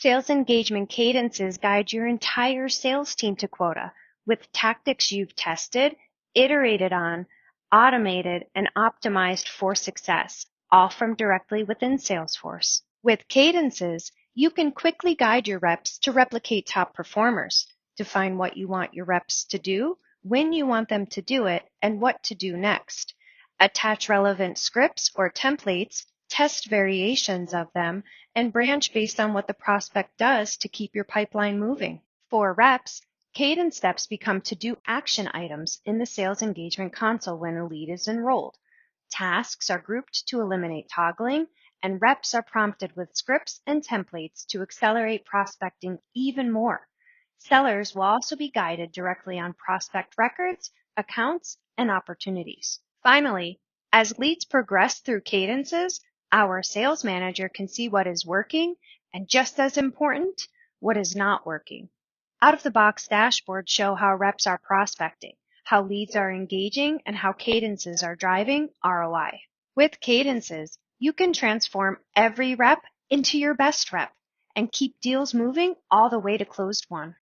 Sales engagement cadences guide your entire sales team to quota with tactics you've tested, iterated on, automated, and optimized for success, all from directly within Salesforce. With cadences, you can quickly guide your reps to replicate top performers, define what you want your reps to do, when you want them to do it, and what to do next. Attach relevant scripts or templates, test variations of them, and branch based on what the prospect does to keep your pipeline moving. For reps, cadence steps become to-do action items in the sales engagement console when a lead is enrolled. Tasks are grouped to eliminate toggling, and reps are prompted with scripts and templates to accelerate prospecting even more. Sellers will also be guided directly on prospect records, accounts, and opportunities. Finally, as leads progress through cadences, our sales manager can see what is working and, just as important, what is not working. Out-of-the-box dashboards show how reps are prospecting, how leads are engaging, and how cadences are driving ROI. With cadences, you can transform every rep into your best rep and keep deals moving all the way to closed won.